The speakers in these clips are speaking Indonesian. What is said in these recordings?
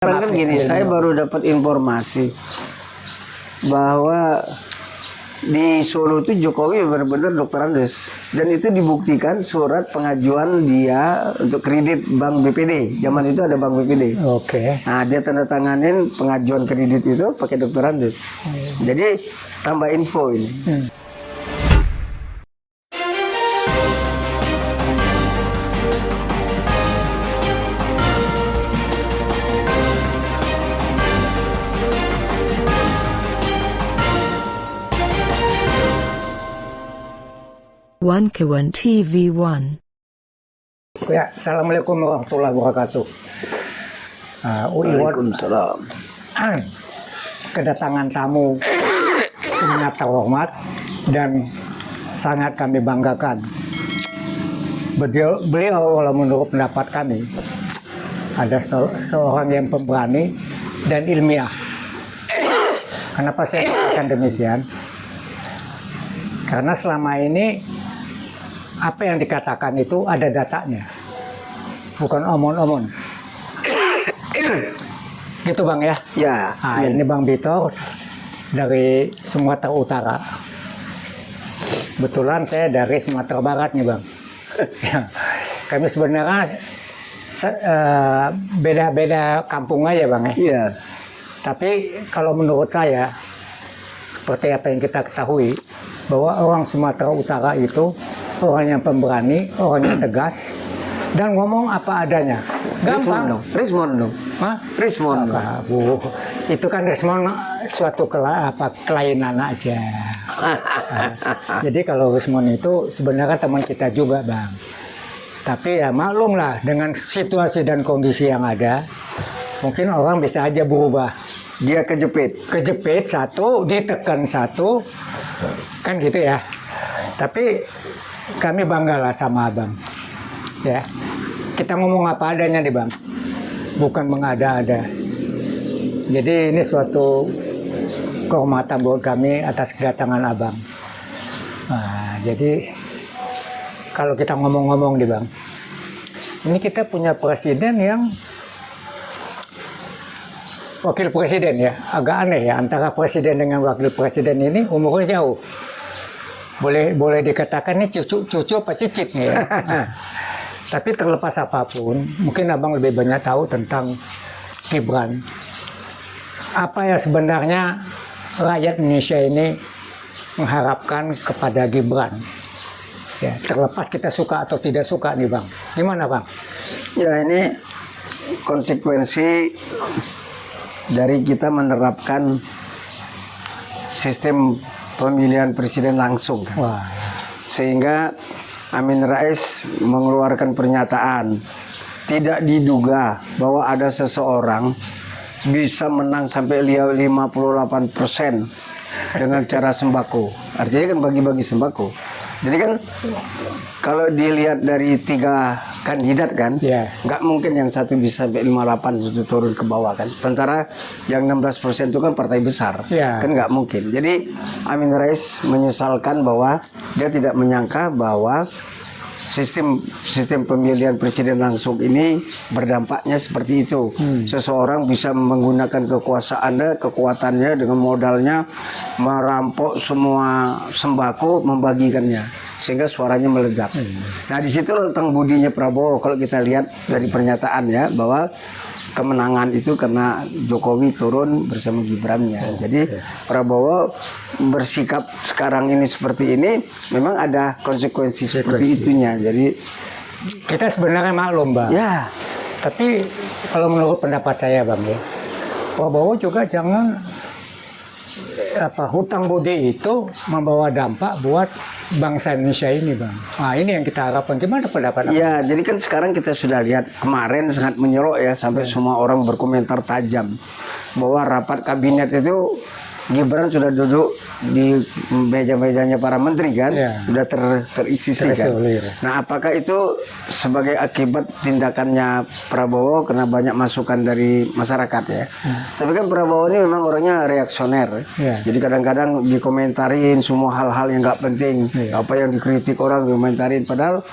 Sekarang kan gini, saya baru dapat informasi bahwa di Solo itu Jokowi benar-benar dokter Andes, dan itu dibuktikan surat pengajuan dia untuk kredit Bank BPD. Zaman itu ada Bank BPD. Oke. Nah, dia tanda tanganin pengajuan kredit itu pakai dokter Andes. Jadi tambah info ini. One Kawan TV One. Ya, assalamualaikum warahmatullahi wabarakatuh. Waalaikumsalam. Kedatangan tamu sangat terhormat dan sangat kami banggakan. Beliau kalau menurut pendapat kami ada seorang yang pemberani dan ilmiah. Kenapa saya katakan demikian? Karena selama ini apa yang dikatakan itu ada datanya, bukan omon-omon. Gitu Bang ya? Ya. Nah, ini Bang Bitor dari Sumatera Utara. Kebetulan saya dari Sumatera Barat nih Bang. Kami sebenarnya beda-beda kampung aja Bang ya. Iya. Tapi kalau menurut saya, seperti apa yang kita ketahui, bahwa orang Sumatera Utara itu orang yang pemberani, orang yang tegas, dan ngomong apa adanya. Gampang. Rismon dong. Hah? Rismon. Apa, Bu? Itu kan respon suatu kelainan aja. Jadi kalau Rismon itu sebenarnya teman kita juga, Bang. Tapi ya maklum lah, dengan situasi dan kondisi yang ada, mungkin orang bisa aja berubah. Dia kejepit. Kejepit satu, ditekan satu, kan gitu ya. Tapi kami banggalah sama Abang. Ya, kita ngomong apa adanya nih Bang, bukan mengada-ada. Jadi ini suatu kehormatan buat kami atas kedatangan Abang. Nah, jadi kalau kita ngomong-ngomong nih Bang, ini kita punya presiden yang wakil presiden ya, agak aneh ya, antara presiden dengan wakil presiden ini umurnya jauh. Boleh dikatakan ini cucu apa cicit nih ya. Tapi terlepas apapun, mungkin Abang lebih banyak tahu tentang Gibran. Apa ya sebenarnya rakyat Indonesia ini mengharapkan kepada Gibran? Ya, terlepas kita suka atau tidak suka nih Bang. Gimana Bang? Ya, ini konsekuensi dari kita menerapkan sistem pemilihan presiden langsung. Wah. Sehingga Amin Rais mengeluarkan pernyataan, tidak diduga bahwa ada seseorang bisa menang sampai 58% dengan cara sembako. Artinya kan bagi-bagi sembako. Jadi kan kalau dilihat dari 3 kandidat kan, nggak mungkin yang satu bisa sampai 58, satu turun ke bawah kan. Sementara yang 16% itu kan partai besar, kan nggak mungkin. Jadi Amin Rais menyesalkan bahwa dia tidak menyangka bahwa sistem pemilihan presiden langsung ini berdampaknya seperti itu. Seseorang bisa menggunakan kekuatannya dengan modalnya merampok semua sembako, membagikannya sehingga suaranya meledak. Nah, di situ letak budinya Prabowo kalau kita lihat dari pernyataannya bahwa kemenangan itu karena Jokowi turun bersama Gibrannya. Jadi Prabowo bersikap sekarang ini seperti ini memang ada konsekuensi seperti itunya. Jadi kita sebenarnya maklum Bang. ya, Tapi kalau menurut pendapat saya Bang ya, Prabowo juga jangan hutang budi itu membawa dampak buat bangsa Indonesia ini Bang. Nah ini yang kita harapkan. Gimana pendapat Anda? ya, jadi kan sekarang kita sudah lihat kemarin sangat menyolok ya, sampai semua orang berkomentar tajam bahwa rapat kabinet itu Gibran sudah duduk di meja-mejanya para menteri kan, sudah terisi kan. Nah, apakah itu sebagai akibat tindakannya Prabowo karena banyak masukan dari masyarakat ya? Tapi kan Prabowo ini memang orangnya reaksioner. Jadi kadang-kadang dikomentarin semua hal-hal yang nggak penting, apa yang dikritik orang dikomentarin, padahal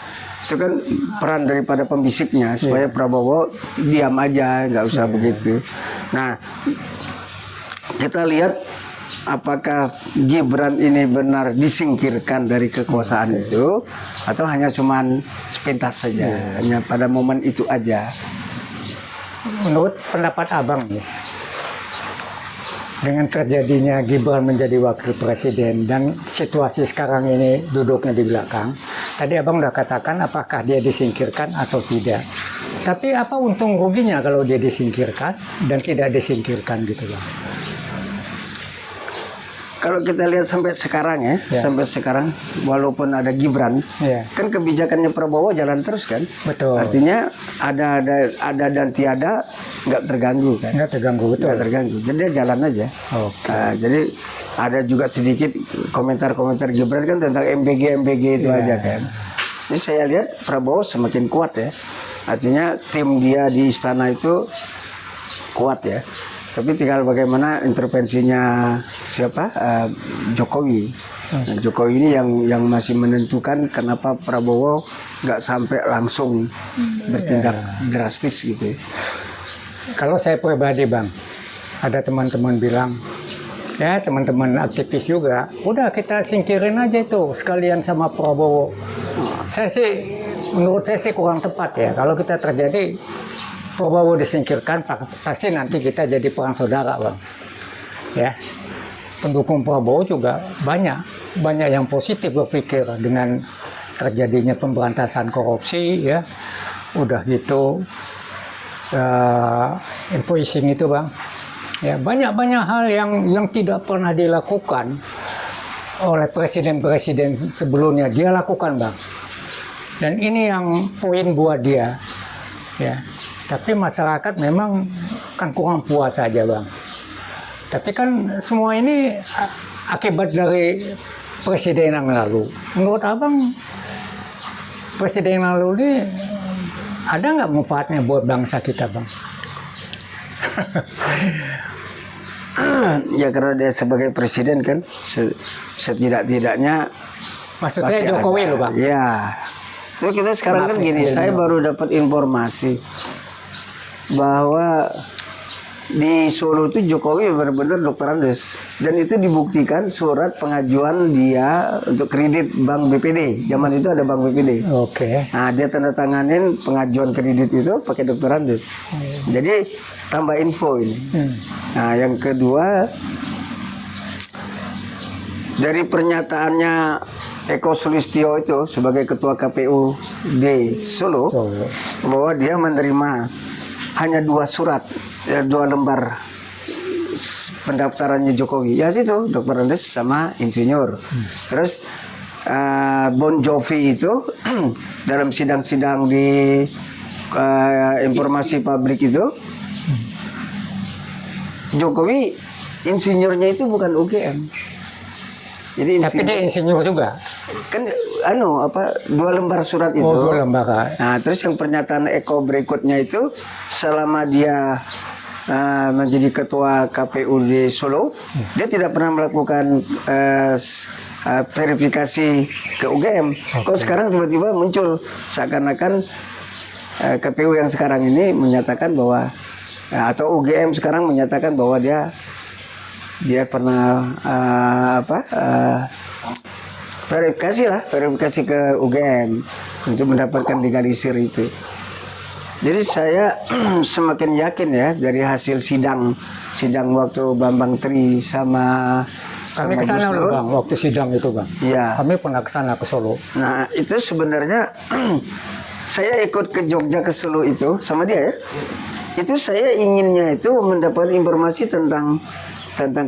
Itu kan peran daripada pembisiknya supaya Prabowo diam aja, nggak usah begitu. Nah, kita lihat apakah Gibran ini benar disingkirkan dari kekuasaan itu atau hanya cuman sepintas saja, hanya pada momen itu aja. Menurut pendapat abang nih, dengan terjadinya Gibran menjadi wakil presiden dan situasi sekarang ini duduknya di belakang, tadi abang udah katakan apakah dia disingkirkan atau tidak. Tapi apa untung ruginya kalau dia disingkirkan dan tidak disingkirkan gitu bang? Kalau kita lihat sampai sekarang ya, sampai sekarang walaupun ada Gibran, kan kebijakannya Prabowo jalan terus kan. Betul. Artinya ada dan tiada nggak terganggu kan. Nggak terganggu, betul. Nggak terganggu. Jadi dia jalan aja. Oke. Nah, jadi ada juga sedikit komentar-komentar Gibran kan tentang MBG itu aja kan. Jadi saya lihat Prabowo semakin kuat ya. Artinya tim dia di istana itu kuat ya. Tapi tinggal bagaimana intervensinya siapa? Jokowi. Nah, Jokowi ini yang masih menentukan kenapa Prabowo nggak sampai langsung bertindak drastis gitu. Kalau saya pribadi bang, ada teman-teman bilang, ya teman-teman aktivis juga, udah kita singkirin aja itu sekalian sama Prabowo. Saya sih, menurut saya sih kurang tepat ya. Kalau kita terjadi Prabowo disingkirkan, pasti nanti kita jadi perang saudara bang. Ya, pendukung Prabowo juga banyak yang positif berpikir dengan terjadinya pemberantasan korupsi ya. Udah gitu invoicing itu bang. Ya, banyak hal yang tidak pernah dilakukan oleh presiden-presiden sebelumnya dia lakukan bang. Dan ini yang poin buat dia. Ya. Tapi masyarakat memang kan kurang puas saja bang. Tapi kan semua ini akibat dari presiden yang lalu. Menurut abang, presiden yang lalu ini ada nggak manfaatnya buat bangsa kita bang? Ya karena dia sebagai presiden kan setidak-tidaknya. Maksudnya Jokowi loh bang? Ya. Tapi kita sekarang kan gini, saya baru dapat informasi bahwa di Solo itu Jokowi benar-benar Dr. Andes, dan itu dibuktikan surat pengajuan dia untuk kredit Bank BPD. Zaman itu ada Bank BPD. Oke. Nah, dia tanda tanganin pengajuan kredit itu pakai Dr. Andes. Jadi tambah info ini. Nah, yang kedua, dari pernyataannya Eko Sulistyo itu sebagai ketua KPU di Solo, bahwa dia menerima hanya 2 surat, 2 lembar pendaftarannya Jokowi. Ya situ, Dr. Andes sama insinyur. Terus Bon Jovi itu dalam sidang-sidang di informasi publik itu, Jokowi insinyurnya itu bukan UGM. Jadi tapi dia insinyur juga. Kan 2 lembar surat itu. Oh, 2 lembar. Nah, terus yang pernyataan Eko berikutnya itu, selama dia menjadi ketua KPU di Solo, dia tidak pernah melakukan verifikasi ke UGM. Kok sekarang tiba-tiba muncul seakan-akan KPU yang sekarang ini menyatakan bahwa atau UGM sekarang menyatakan bahwa dia pernah verifikasi ke UGM untuk mendapatkan legalisir itu. Jadi saya semakin yakin ya dari hasil sidang waktu Bambang Tri sama kami ke sana loh bang, waktu sidang itu bang. Iya. Kami pernah ke sana ke Solo. Nah itu sebenarnya saya ikut ke Jogja ke Solo itu sama dia ya. Itu saya inginnya itu mendapatkan informasi tentang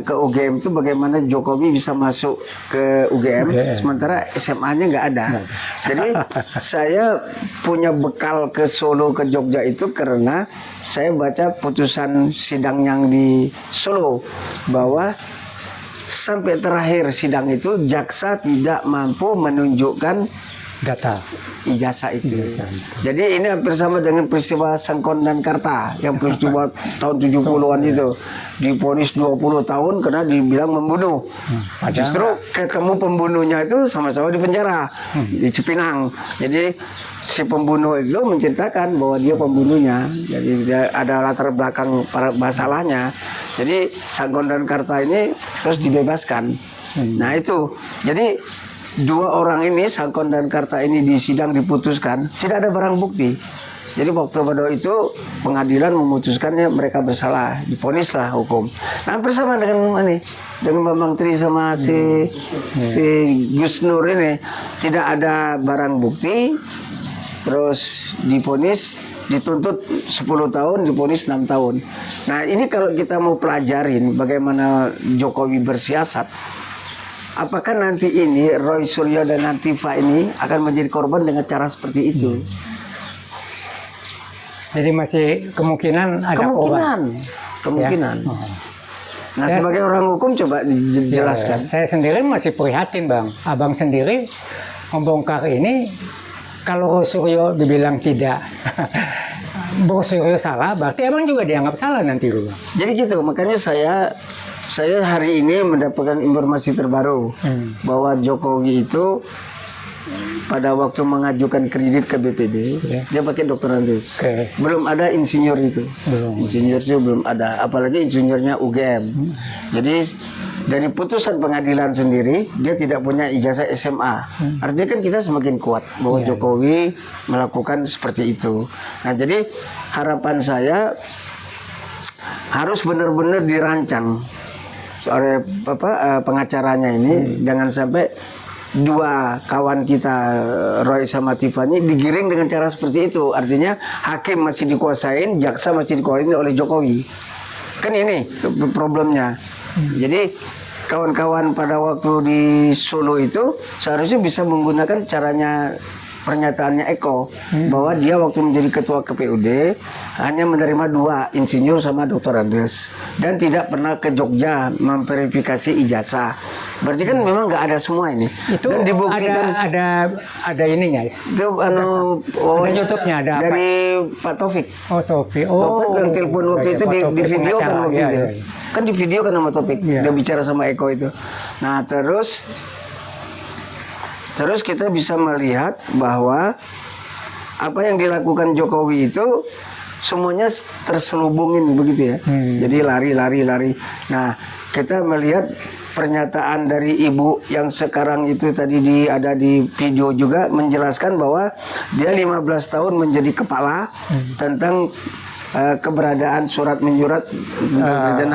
ke UGM itu bagaimana Jokowi bisa masuk ke UGM, sementara SMA-nya nggak ada. Jadi saya punya bekal ke Solo ke Jogja itu karena saya baca putusan sidang yang di Solo bahwa sampai terakhir sidang itu jaksa tidak mampu menunjukkan data. ijazah itu. Ijazah. Jadi ini hampir sama dengan peristiwa Sengkon dan Karta yang peristiwa tahun 70-an itu. Divonis 20 tahun karena dibilang membunuh. Padahal- Justru ketemu pembunuhnya itu sama-sama di penjara di Cipinang. Jadi si pembunuh itu menceritakan bahwa dia pembunuhnya. Jadi dia ada latar belakang para masalahnya. Jadi Sengkon dan Karta ini terus dibebaskan. Nah itu. Jadi dua orang ini, Sengkon dan Karta ini di sidang diputuskan tidak ada barang bukti. Jadi waktu pada itu pengadilan memutuskannya mereka bersalah, divonislah hukum. Nah bersama dengan ini, dengan Bambang Tri sama si Gus Nur ini tidak ada barang bukti, terus divonis, dituntut 10 tahun, divonis 6 tahun. Nah ini kalau kita mau pelajarin bagaimana Jokowi bersiasat, apakah nanti ini Roy Suryo dan Nativa ini akan menjadi korban dengan cara seperti itu? Jadi masih kemungkinan ada korban. Kemungkinan. Ya. Oh. Nah Saya- sebagai orang hukum coba dijelaskan. Ya, saya sendiri masih prihatin bang. Abang sendiri membongkar ini, kalau Suryo dibilang tidak, Bro Suryo salah, berarti abang juga dianggap salah nanti dulu. Jadi gitu, makanya saya hari ini mendapatkan informasi terbaru bahwa Jokowi itu pada waktu mengajukan kredit ke BPD, Ya. dia pakai Dr. Andes. Oke. Belum ada insinyur itu. Belum. Insinyur itu belum ada, apalagi insinyurnya UGM. Jadi dari putusan pengadilan sendiri, dia tidak punya ijazah SMA. Artinya kan kita semakin kuat bahwa Ya, Jokowi melakukan seperti itu. Nah, jadi harapan saya harus benar-benar dirancang oleh pengacaranya ini, jangan sampai dua kawan kita Roy sama Tiffany digiring dengan cara seperti itu. Artinya hakim masih dikuasain, jaksa masih dikuasain oleh Jokowi. Kan ini problemnya. Jadi kawan-kawan pada waktu di Solo itu seharusnya bisa menggunakan caranya pernyataannya Eko bahwa dia waktu menjadi ketua KPUD hanya menerima 2 insinyur sama Dr. Andes dan tidak pernah ke Jogja memverifikasi ijazah. Berarti kan memang nggak ada semua ini. Itu dan dibuktikan ada ininya. itu Ada YouTube-nya, ada apa? dari Pak Taufik. Oh Topi. Taufik yang telepon waktu itu di video kan waktu ya, itu. ya. Kan di video kan sama Taufik. Iya. Dia bicara sama Eko itu. Nah, terus kita bisa melihat bahwa apa yang dilakukan Jokowi itu semuanya terselubungin begitu ya. Jadi lari. Nah, kita melihat pernyataan dari ibu yang sekarang itu tadi ada di video juga menjelaskan bahwa dia 15 tahun menjadi kepala tentang keberadaan surat menyurat Presiden.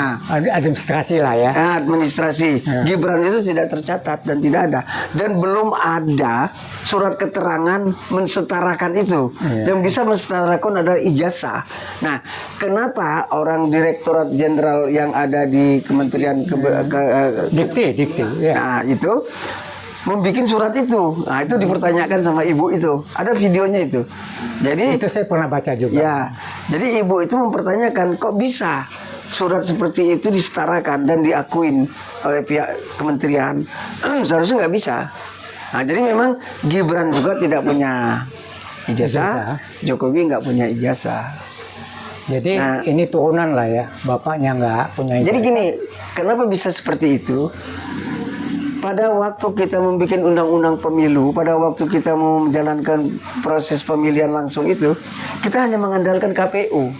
Administrasi lah ya. Administrasi Gibran itu tidak tercatat dan tidak ada, dan belum ada surat keterangan mensetarakan itu. Yang bisa mensetarakan adalah ijazah. Nah, kenapa orang Direktorat Jenderal yang ada di Kementerian Dikti ya. Nah, itu membuat surat itu. Nah, itu dipertanyakan sama ibu itu. Ada videonya itu. Jadi Itu saya pernah baca juga. ya, jadi ibu itu mempertanyakan kok bisa surat seperti itu disetarakan dan diakuin oleh pihak kementerian. Seharusnya nggak bisa. Nah, jadi memang Gibran juga tidak punya ijazah, Jokowi nggak punya ijazah. Jadi ini turunan lah ya, bapaknya nggak punya ijazah. Jadi gini, kenapa bisa seperti itu? Pada waktu kita membuat undang-undang pemilu, pada waktu kita mau menjalankan proses pemilihan langsung itu, kita hanya mengandalkan KPU.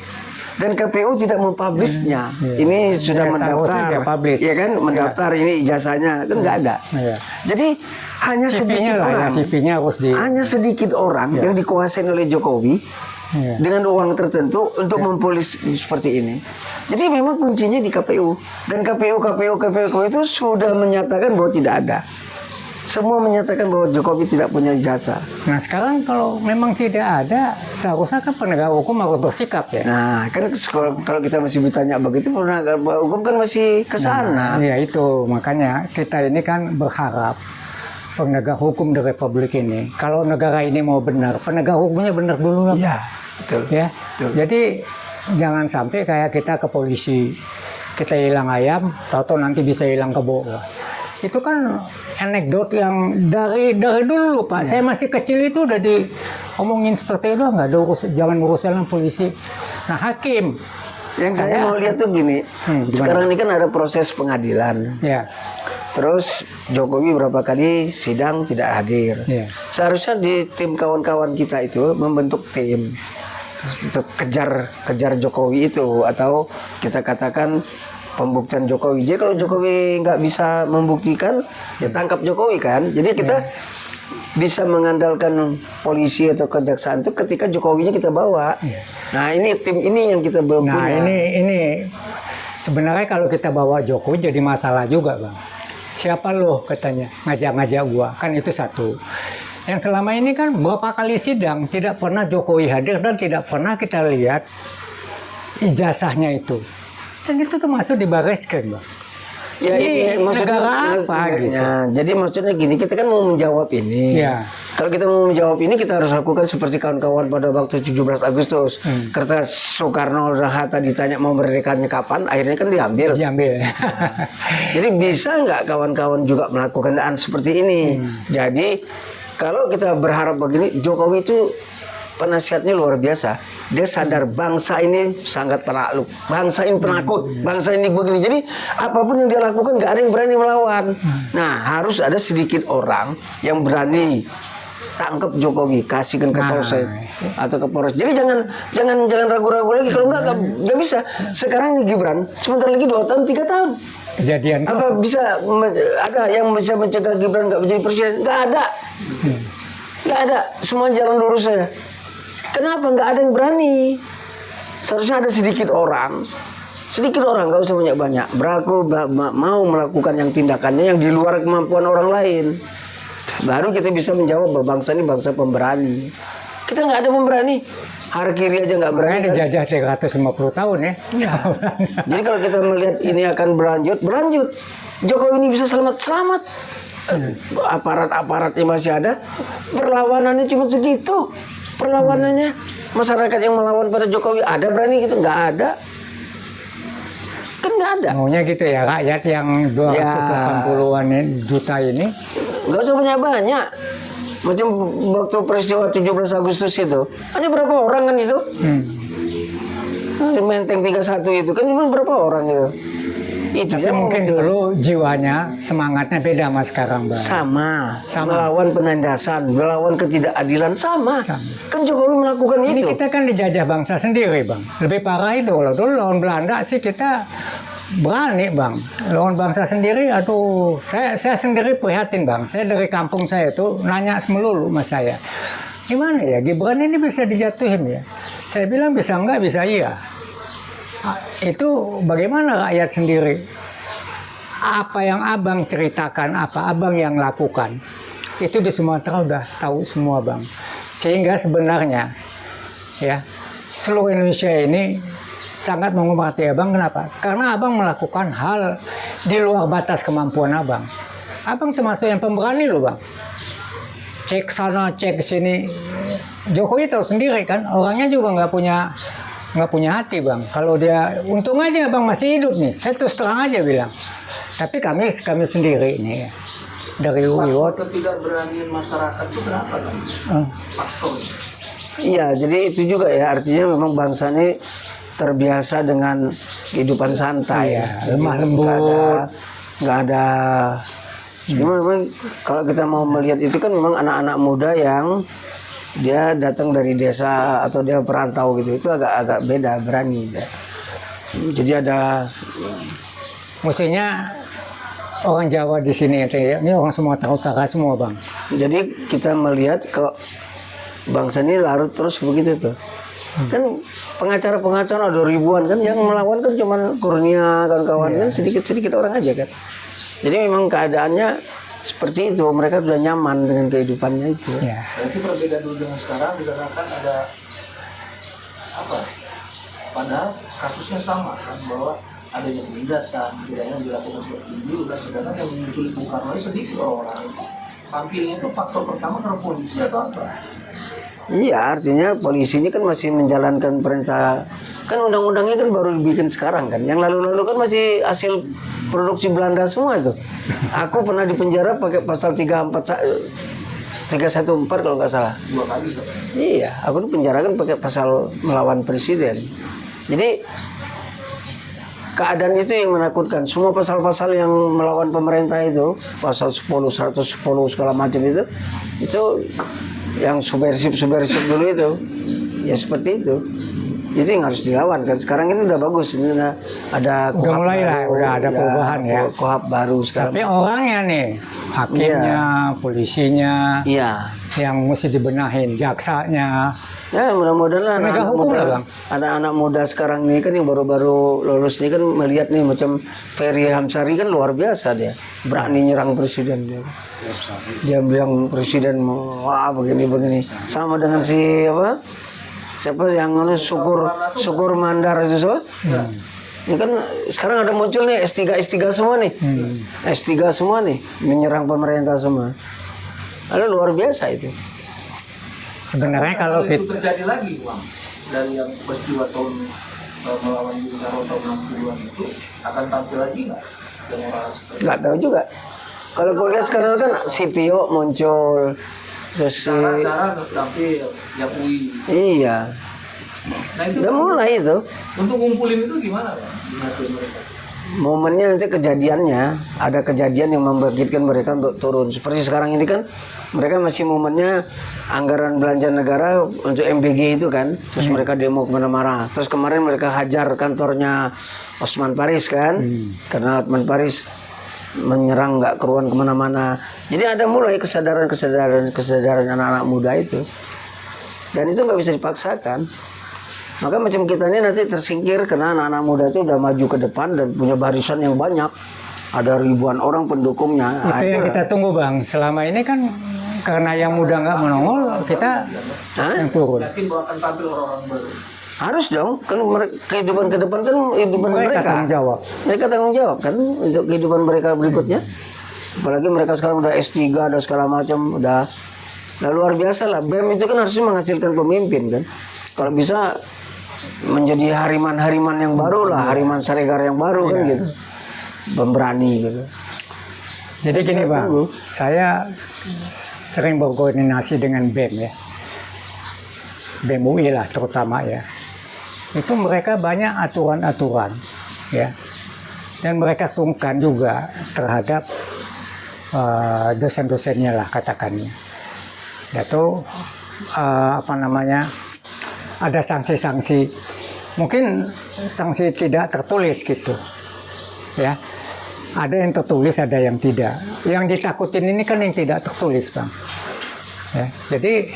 Dan KPU tidak mempublishnya. Ini sudah Ya, seharusnya dia mendaftar, publish. ya kan? Mendaftar ini ijazahnya, kan nggak ada. Iya. Jadi hanya CV-nya sedikit lah ya, orang, CV-nya harus di. hanya sedikit orang yang dikuasain oleh Jokowi Iya. dengan uang tertentu untuk mempolis seperti ini. Jadi memang kuncinya di KPU, dan KPU itu sudah menyatakan bahwa tidak ada. Semua menyatakan bahwa Jokowi tidak punya ijazah. Nah sekarang kalau memang tidak ada, seharusnya kan penegak hukum harus bersikap ya. Nah, kan kalau kita masih bertanya begitu, penegak hukum kan masih ke sana. Ya itu makanya kita ini kan berharap penegak hukum di Republik ini, kalau negara ini mau benar, penegak hukumnya benar dulu lah. Iya, betul. Ya, Betul. jadi jangan sampai kayak kita ke polisi, kita hilang ayam, tahu-tahu nanti bisa hilang kebo. Itu kan anekdot yang dari dulu Pak. Saya masih kecil itu udah diomongin seperti itu, nggak ada jangan urusan polisi. Nah hakim. Yang saya mau lihat tuh gini, gimana? sekarang ini kan ada proses pengadilan. Ya. Terus Jokowi berapa kali sidang tidak hadir. Iya. Seharusnya di tim kawan-kawan kita itu membentuk tim untuk kejar Jokowi itu, atau kita katakan pembuktian Jokowi. Jadi kalau Jokowi nggak bisa membuktikan, ya tangkap Jokowi kan. Jadi kita bisa mengandalkan polisi atau kejaksaan itu ketika Jokowinya kita bawa. Nah ini tim ini yang kita belum Nah punya. ini sebenarnya kalau kita bawa Jokowi jadi masalah juga Bang. Siapa lo katanya ngajak-ngajak gua, kan itu satu. Yang selama ini kan berapa kali sidang tidak pernah Jokowi hadir dan tidak pernah kita lihat ijazahnya itu. Dan itu termasuk di Barreskrim Bang. Ya ini maksudnya negara apa gitu. ya, jadi maksudnya gini, kita kan mau menjawab ini. Ya. Kalau kita mau menjawab ini, kita harus lakukan seperti kawan-kawan pada waktu 17 Agustus. Ketika Soekarno dan Hatta ditanya mau merdekanya kapan, akhirnya kan diambil. Jadi bisa nggak kawan-kawan juga melakukan seperti ini? Jadi kalau kita berharap begini, Jokowi itu penasihatnya luar biasa. Dia sadar bangsa ini sangat penakluk, bangsa ini penakut, bangsa ini begini. Jadi apapun yang dia lakukan nggak ada yang berani melawan. Nah harus ada sedikit orang yang berani tangkap Jokowi, kasihkan ke Polsek atau ke Polres. Jadi jangan ragu-ragu lagi. Kalau nggak bisa. Sekarang nih Gibran, sebentar lagi 2 tahun 3 tahun. Kejadian Apa bisa ada yang bisa mencegah Gibran nggak menjadi presiden? Nggak ada. Nggak ada. Semua jalan lurus saja. Kenapa nggak ada yang berani? Seharusnya ada sedikit orang, nggak usah banyak-banyak, berlaku mau melakukan yang tindakannya yang di luar kemampuan orang lain. Baru kita bisa menjawab bahwa bangsa ini bangsa pemberani. Kita nggak ada pemberani. Hari kiri aja nggak berani. Makanya dijajah 350 tahun ya. Jadi kalau kita melihat ini akan berlanjut. Jokowi ini bisa selamat. Aparat-aparatnya masih ada. Perlawanannya cuma segitu. Perlawanannya masyarakat yang melawan pada Jokowi ada berani gitu? Nggak ada. Kan nggak ada. Maunya gitu ya, rakyat yang 280-an juta ini. Nggak usah banyak-banyak. Macam waktu peristiwa 17 Agustus itu, hanya berapa orang kan itu? Menteng 31 itu kan cuma berapa orang itu? Itu Tapi mungkin dulu jiwanya, semangatnya beda sama sekarang Bang. sama. Sama. Melawan penindasan, melawan ketidakadilan sama. Kan Jokowi melakukan Ini itu. kita kan dijajah bangsa sendiri Bang. Lebih parah itu, kalau dulu lawan Belanda sih kita berani Bang. Lawan bangsa sendiri, aduh, saya sendiri prihatin Bang. Saya dari kampung saya tuh nanya melulu sama saya. Gimana ya, Gibran ini bisa dijatuhin ya? Saya bilang bisa enggak, bisa iya. Itu bagaimana rakyat sendiri? Apa yang abang ceritakan, apa abang yang lakukan, itu di Sumatera udah tahu semua Bang. Sehingga sebenarnya ya seluruh Indonesia ini sangat menghormati abang. Kenapa? Karena abang melakukan hal di luar batas kemampuan abang. Abang termasuk yang pemberani loh Bang. Cek sana, cek sini. Jokowi tahu sendiri kan, orangnya juga nggak punya hati Bang. Kalau dia untung aja Bang masih hidup nih. Saya terus terang aja bilang. Tapi kami sendiri nih ya, dari UIWOT. Ketidakberanian masyarakat itu berapa kan? Faktor. Iya, jadi itu juga ya, artinya memang bangsa ini terbiasa dengan kehidupan santai. Iya, lemah lembut. Nggak ada. Cuma memang kalau kita mau melihat itu kan memang anak-anak muda yang dia datang dari desa atau dia perantau gitu, itu agak beda, berani. Jadi ada. Mestinya orang Jawa di sini ya, ini orang Sumatera Utara semua Bang. Jadi kita melihat kok bangsa ini larut terus begitu tuh. Kan pengacara-pengacara ada ribuan kan, yang melawan kan cuma Kurnia kawan-kawan kan sedikit-sedikit orang aja kan. Jadi memang keadaannya seperti itu, mereka sudah nyaman dengan kehidupannya itu. Ya. Berarti perbedaan dulu dengan sekarang dikarenakan ada apa? Padahal kasusnya sama kan, bahwa adanya penindasan, tidaknya dilakukan seperti itu, dan sedangkan yang menculik Bung Karno sedikit orang. Tampilnya itu faktor pertama karena polisi atau apa? Iya, artinya polisinya kan masih menjalankan perintah. Kan undang-undangnya kan baru dibikin sekarang kan. Yang lalu-lalu kan masih hasil produksi Belanda semua itu. Aku pernah dipenjara pakai pasal 314 kalau nggak salah. 2 kali kan? Iya, aku dipenjara kan pakai pasal melawan presiden. Jadi keadaan itu yang menakutkan. Semua pasal-pasal yang melawan pemerintah itu, pasal 10, 110 segala macam itu yang subversif dulu itu, ya seperti itu. Itu yang harus dilawan kan. Sekarang ini udah bagus, ini ada Udah mulai lah, udah ada perubahan ya. Kohab baru sekarang. Tapi orangnya nih, hakimnya, polisinya, Iya. yang mesti dibenahin, jaksanya. Ya mudah-mudahan lah Penegak anak-anak hukum muda, lah, Bang. anak-anak muda sekarang nih kan yang baru-baru lulus nih kan melihat nih macam Ferry Hamsari kan luar biasa dia, berani nyerang presiden dia. Dia bilang presiden wah begini sama dengan si apa siapa yang syukur Mandar itu so. Ini kan sekarang ada muncul nih S3 semua nih, S3 semua nih menyerang pemerintah semua. Ada luar biasa itu. Sebenarnya kalau itu kita terjadi lagi, Bang, dari yang peristiwa tahun melawan Bung Karno tahun 60-an itu akan tampil lagi nggak? Yang orang seperti Nggak tahu juga. Kalau gue lihat sekarang kan Sitio muncul, terus si cara tampil yang UI. iya, Nah itu udah mulai itu. untuk ngumpulin itu gimana, Bang? Di hati mereka. Momennya nanti kejadiannya, ada kejadian yang membangkitkan mereka untuk turun. Seperti sekarang ini kan mereka masih momennya anggaran belanja negara untuk MBG itu kan, terus mereka demo kemana-mana. Terus kemarin mereka hajar kantornya Osman Paris kan, karena Osman Paris menyerang nggak keruan kemana-mana. Jadi ada mulai kesadaran anak-anak muda itu, dan itu nggak bisa dipaksakan. Maka macam kita ini nanti tersingkir karena anak-anak muda itu udah maju ke depan dan punya barisan yang banyak. Ada ribuan orang pendukungnya. Nah, itu yang itulah. kita tunggu, Bang. Selama ini kan karena yang muda nggak menongol, kita Hah? yang turun. Yakin bahwa akan tampil orang-orang baru. Harus dong, kan kehidupan ke depan kan kehidupan Mereka mereka. tanggung jawab. Mereka tanggung jawab kan untuk kehidupan mereka berikutnya. Apalagi mereka sekarang udah S3 dan segala macam udah. Nah, luar biasa lah. BEM itu kan harusnya menghasilkan pemimpin kan. Kalau bisa menjadi hariman-hariman yang baru lah, hariman Saregar yang baru kan gitu. Pemberani gitu. Jadi gini, Kita Bang, tunggu. saya sering berkoordinasi dengan BEM ya. BEM UI lah terutama ya. Itu mereka banyak aturan-aturan ya. Dan mereka sungkan juga terhadap dosen-dosennya lah katakannya. Yaitu apa namanya, ada sanksi-sanksi, mungkin sanksi tidak tertulis gitu ya. Ada yang tertulis, ada yang tidak. Yang ditakutin ini kan yang tidak tertulis, Bang ya. Jadi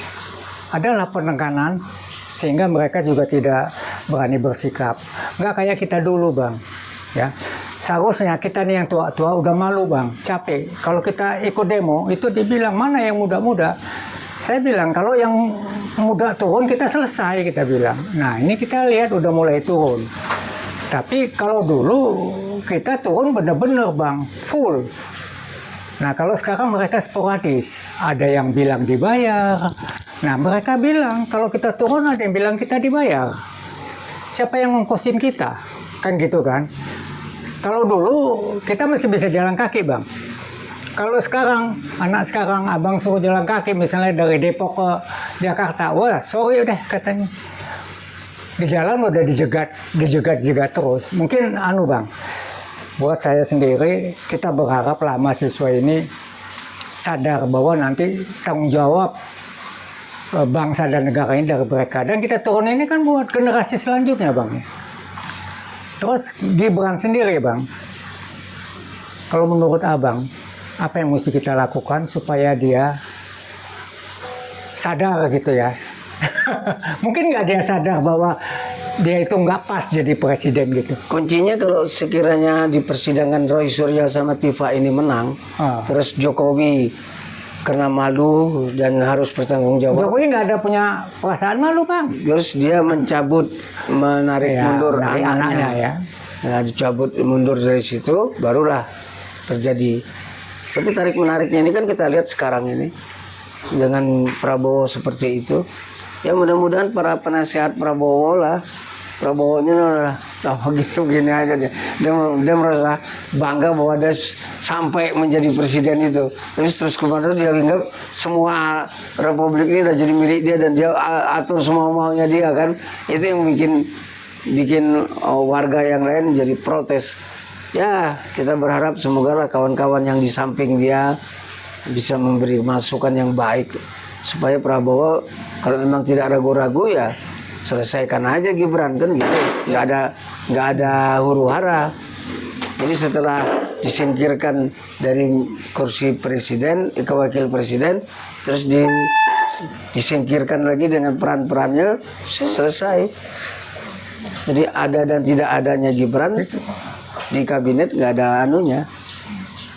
adalah penekanan sehingga mereka juga tidak berani bersikap. Nggak kayak kita dulu, Bang ya. Seharusnya kita nih yang tua-tua udah malu, Bang, capek. Kalau kita ikut demo itu dibilang mana yang muda-muda. Saya bilang kalau yang muda turun kita selesai, kita bilang. Nah ini kita lihat udah mulai turun. Tapi kalau dulu kita turun bener-bener, Bang, full. Nah kalau sekarang mereka sporadis. Ada yang bilang dibayar. Nah mereka bilang kalau kita turun ada yang bilang kita dibayar. Siapa yang ngongkosin kita? Kan gitu kan. Kalau dulu kita masih bisa jalan kaki, Bang. Kalau sekarang, anak sekarang abang suruh jalan kaki misalnya dari Depok ke Jakarta, wah sorry udah katanya. Di jalan udah dijegat terus. Mungkin Bang, buat saya sendiri, kita berharap lah mahasiswa ini sadar bahwa nanti tanggung jawab bangsa dan negara ini dari mereka. Dan kita turun ini kan buat generasi selanjutnya, Bang. Terus Gibran sendiri, Bang, kalau menurut abang, apa yang mesti kita lakukan supaya dia sadar gitu ya? Mungkin nggak dia sadar bahwa dia itu nggak pas jadi presiden gitu. Kuncinya kalau sekiranya di persidangan Roy Surya sama Tifa ini menang, terus Jokowi karena malu dan harus bertanggung jawab. Jokowi nggak ada punya perasaan malu, Bang. Terus dia menarik mundur anaknya ya. Nah, dicabut mundur dari situ, barulah terjadi. Tapi tarik menariknya ini kan kita lihat sekarang ini dengan Prabowo seperti itu, Ya mudah-mudahan para penasehat Prabowo lah, Prabowo-nya lah begini aja dia merasa bangga bahwa dia sampai menjadi presiden itu. Terus kemarin dia anggap semua republik ini udah jadi milik dia dan dia atur semua maunya dia kan. Itu yang bikin warga yang lain jadi protes. Ya kita berharap semoga lah kawan-kawan yang di samping dia bisa memberi masukan yang baik supaya Prabowo kalau memang tidak ragu-ragu ya selesaikan aja Gibran kan gitu, nggak ada huru-hara. Jadi setelah disingkirkan dari kursi presiden ke wakil presiden, terus disingkirkan lagi dengan peran-perannya, selesai. Jadi ada dan tidak adanya Gibran di kabinet nggak ada anunya.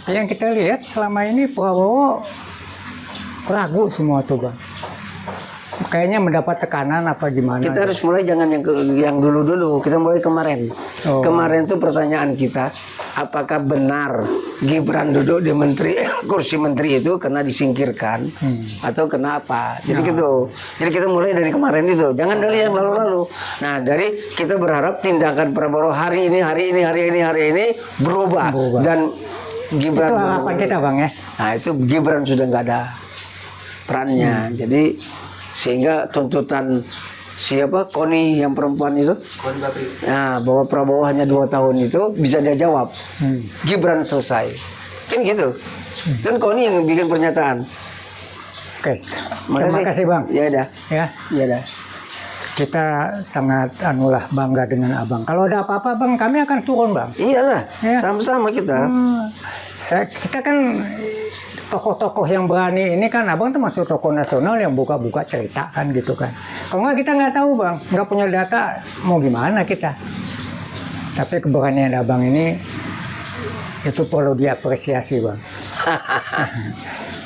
Yang kita lihat selama ini Prabowo ragu semua tuh Bang. Kayaknya mendapat tekanan apa gimana? Kita harus mulai jangan yang dulu-dulu. Kita mulai kemarin. Oh. Kemarin tuh pertanyaan kita, apakah benar Gibran duduk di kursi menteri itu karena disingkirkan atau kenapa? Jadi gitu. Jadi kita mulai dari kemarin itu. Jangan dari yang lalu-lalu. Nah, dari kita berharap tindakan Prabowo hari ini berubah. Dan Gibran itu harapan kita Bang ya. Nah, itu Gibran sudah nggak ada perannya. Jadi sehingga tuntutan siapa Koni yang perempuan itu, nah bahwa Prabowo hanya 2 tahun itu bisa dia jawab. Gibran selesai kan gitu. Dan Koni yang bikin pernyataan. Oke, terima kasih Bang. Ya dah. Ya dah. Kita sangat bangga dengan Abang. Kalau ada apa-apa Bang, kami akan turun Bang. Iyalah, Ya. sama-sama kita. Kita kan tokoh-tokoh yang berani ini kan, Abang termasuk tokoh nasional yang buka-buka cerita kan gitu kan. Kalau nggak kita nggak tahu Bang, nggak punya data mau gimana kita. Tapi keberanian Abang ini itu perlu diapresiasi Bang.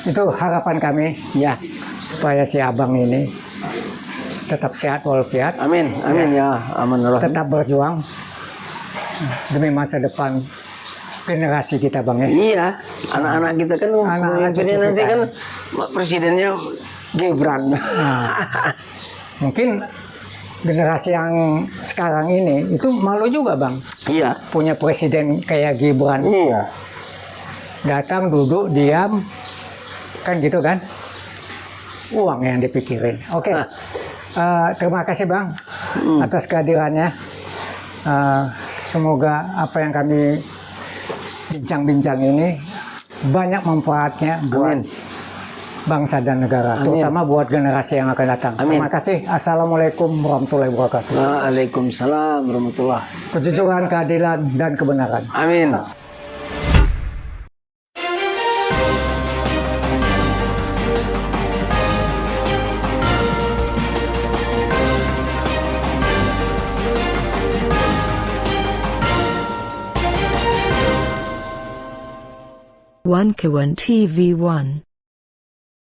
Itu harapan kami Ya, supaya si Abang ini tetap sehat walafiat. amin ya, aman Allah. Tetap berjuang demi masa depan generasi kita Bang ya. Iya, anak-anak kita kan Anak-anak cucu pemimpinnya nanti kita. kan presidennya Gibran. Mungkin generasi yang sekarang ini itu malu juga Bang Iya. punya presiden kayak Gibran. Iya. Datang duduk diam kan gitu kan, uang yang dipikirin. Oke. Terima kasih Bang atas kehadirannya. Semoga apa yang kami bincang-bincang ini banyak manfaatnya buat bangsa dan negara, terutama buat generasi yang akan datang. Amin. Terima kasih. Assalamualaikum warahmatullahi wabarakatuh. Waalaikumsalam warahmatullahi. Kejujuran, keadilan, dan kebenaran. Amin. One Kawan TV 1